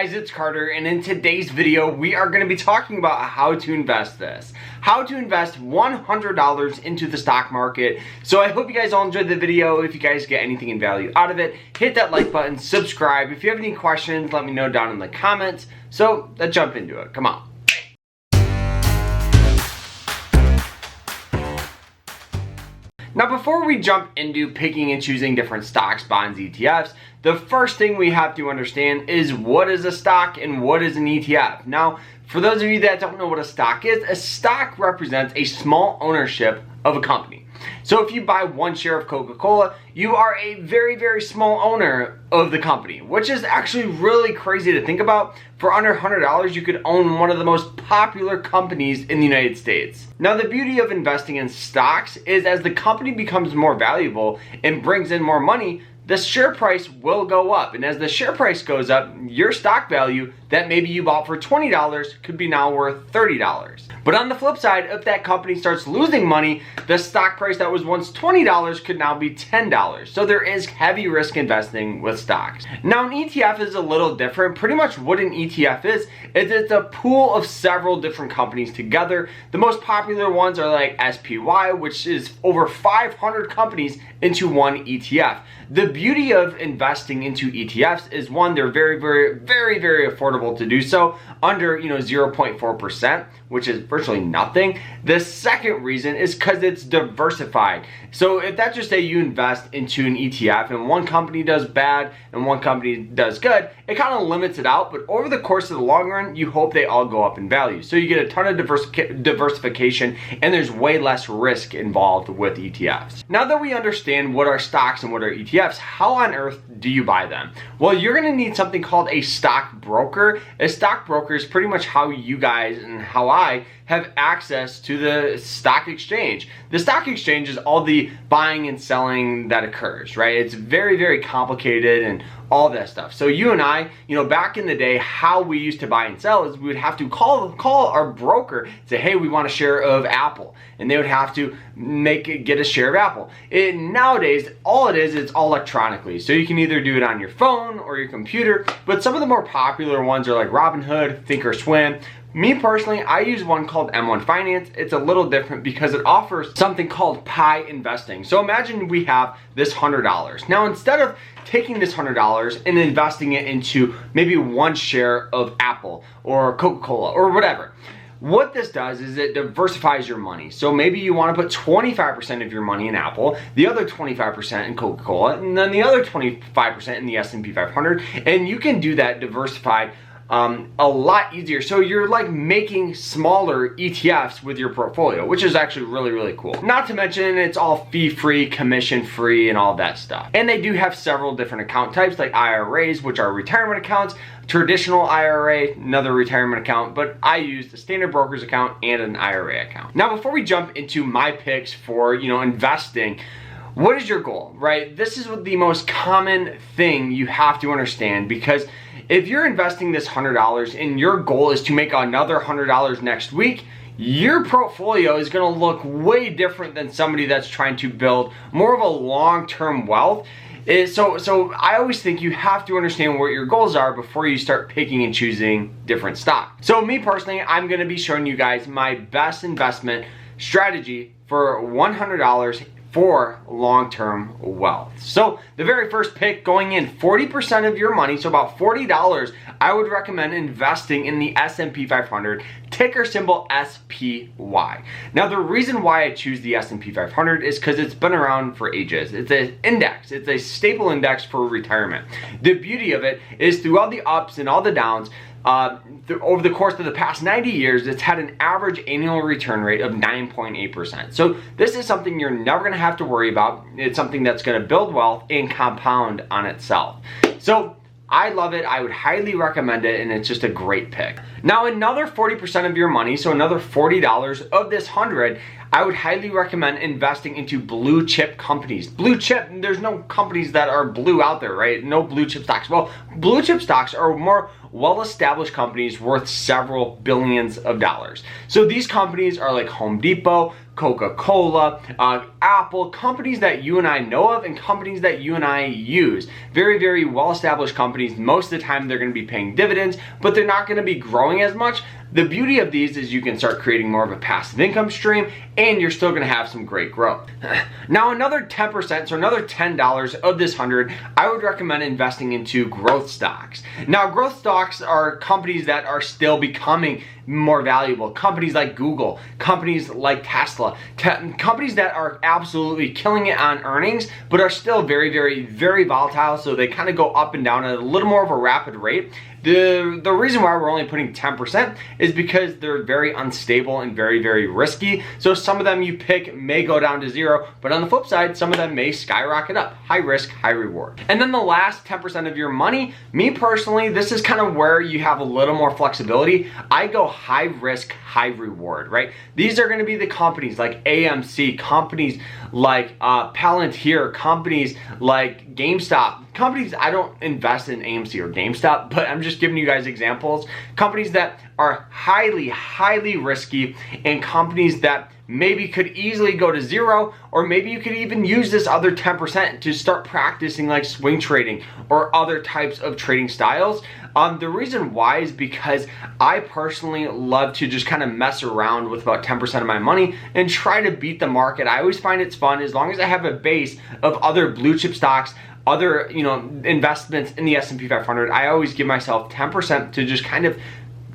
guys, it's Carter, and in today's video we are going to be talking about how to invest $100 into the stock market. So I hope you guys all enjoyed the video. If you guys get anything in value out of it, hit that like button, subscribe. If you have any questions, let me know down in the comments. So let's jump into it. Come on. Now, before we jump into picking and choosing different stocks, bonds, ETFs, the first thing we have to understand is what is a stock and what is an ETF. Now, for those of you that don't know what a stock is, a stock represents a small ownership of a company. So if you buy one share of Coca-Cola, you are a very, very small owner of the company, which is actually really crazy to think about. For under $100, you could own one of the most popular companies in the United States. Now, the beauty of investing in stocks is as the company becomes more valuable and brings in more money, the share price will go up. And as the share price goes up, your stock value that maybe you bought for $20 could be now worth $30. But on the flip side, if that company starts losing money, the stock price that was once $20 could now be $10. So there is heavy risk investing with stocks. Now, an ETF is a little different. Pretty much what an ETF is it's a pool of several different companies together. The most popular ones are like SPY, which is over 500 companies into one ETF. The beauty of investing into ETFs is one, they're very affordable to do so, under 0.4%, which is virtually nothing. The second reason is because it's diversified. So if that's just say you invest into an ETF and one company does bad and one company does good, it kind of limits it out, but over the course of the long run, you hope they all go up in value. So you get a ton of diversification and there's way less risk involved with ETFs. Now that we understand what are stocks and what are ETFs, how on earth do you buy them? Well, you're gonna need something called a stockbroker. A stockbroker is pretty much how you guys and how I have access to the stock exchange. The stock exchange is all the buying and selling that occurs, right? It's very complicated and all that stuff. So you and I, back in the day, how we used to buy and sell is we would have to call our broker, say, hey, we want a share of Apple. And they would have to get a share of Apple. Nowadays, all it is, it's all electronically. So you can either do it on your phone or your computer, but some of the more popular ones are like Robinhood, Thinkorswim. Me personally, I use one called M1 Finance. It's a little different because it offers something called pie investing. So imagine we have this $100. Now, instead of taking this $100 and investing it into maybe one share of Apple or Coca-Cola or whatever, what this does is it diversifies your money. So maybe you want to put 25% of your money in Apple, the other 25% in Coca-Cola, and then the other 25% in the S&P 500, and you can do that diversified a lot easier. So you're like making smaller ETFs with your portfolio, which is actually really cool. Not to mention it's all fee-free, commission-free, and all that stuff. And they do have several different account types like IRAs, which are retirement accounts, traditional IRA, another retirement account, but I use the standard broker's account and an IRA account. Now, before we jump into my picks for, investing, what is your goal, right? This is the most common thing you have to understand, because if you're investing this $100 and your goal is to make another $100 next week, your portfolio is going to look way different than somebody that's trying to build more of a long-term wealth. So I always think you have to understand what your goals are before you start picking and choosing different stocks. So me personally, I'm going to be showing you guys my best investment strategy for $100 for long-term wealth. So the very first pick, going in 40% of your money, so about $40, I would recommend investing in the S&P 500, ticker symbol SPY. Now, the reason why I choose the S&P 500 is because it's been around for ages. It's an index. It's a staple index for retirement. The beauty of it is through all the ups and all the downs, over the course of the past 90 years, it's had an average annual return rate of 9.8%. So this is something you're never going to have to worry about. It's something that's going to build wealth and compound on itself. So I love it. I would highly recommend it, and it's just a great pick. Now, another 40% of your money, so another $40 of this 100, I would highly recommend investing into blue chip companies. Blue chip, there's no companies that are blue out there, right? No blue chip stocks. Well, blue chip stocks are more well-established companies worth several billions of dollars. So these companies are like Home Depot, Coca-Cola, Apple, companies that you and I know of and companies that you and I use. Very, very well-established companies. Most of the time they're going to be paying dividends, but they're not going to be growing as much. The beauty of these is you can start creating more of a passive income stream and you're still going to have some great growth. Now another 10%, so another $10 of this 100, I would recommend investing into growth stocks. Now growth stocks are companies that are still becoming more valuable. Companies like Google, companies like Tesla, companies that are absolutely killing it on earnings, but are still very, very, very volatile. So they kind of go up and down at a little more of a rapid rate. The reason why we're only putting 10% is because they're very unstable and very, very risky. So some of them you pick may go down to zero, but on the flip side, some of them may skyrocket up. High risk, high reward. And then the last 10% of your money, me personally, this is kind of where you have a little more flexibility. I go high risk, high reward, right? These are going to be the companies like AMC, companies like Palantir, companies like GameStop. Companies, I don't invest in AMC or GameStop, but I'm just giving you guys examples. Companies that are highly, highly risky and companies that maybe could easily go to zero, or maybe you could even use this other 10% to start practicing like swing trading or other types of trading styles. The reason why is because I personally love to just kind of mess around with about 10% of my money and try to beat the market. I always find it's fun as long as I have a base of other blue chip stocks, other investments in the S&P 500. I always give myself 10% to just kind of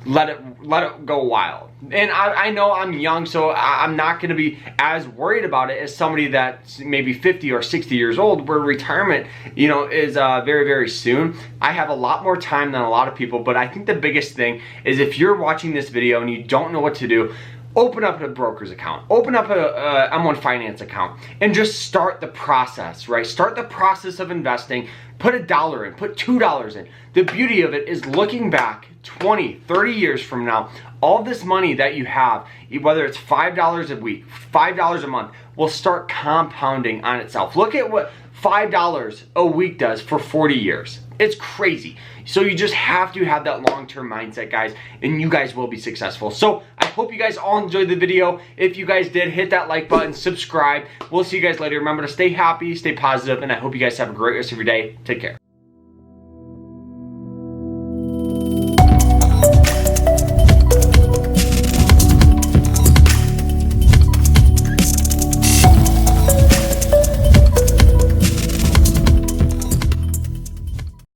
let it go wild. And I know I'm young, so I'm not going to be as worried about it as somebody that's maybe 50 or 60 years old, where retirement, is very, very soon. I have a lot more time than a lot of people, but I think the biggest thing is if you're watching this video and you don't know what to do, open up a broker's account, open up a M1 Finance account, and just start the process, right? Start the process of investing. Put $1 in, put $2 in. The beauty of it is looking back 20, 30 years from now, all this money that you have, whether it's $5 a week, $5 a month, will start compounding on itself. Look at what $5 a week does for 40 years. It's crazy. So you just have to have that long-term mindset, guys, and you guys will be successful. So I hope you guys all enjoyed the video. If you guys did, hit that like button, subscribe. We'll see you guys later. Remember to stay happy, stay positive, and I hope you guys have a great rest of your day. Take care.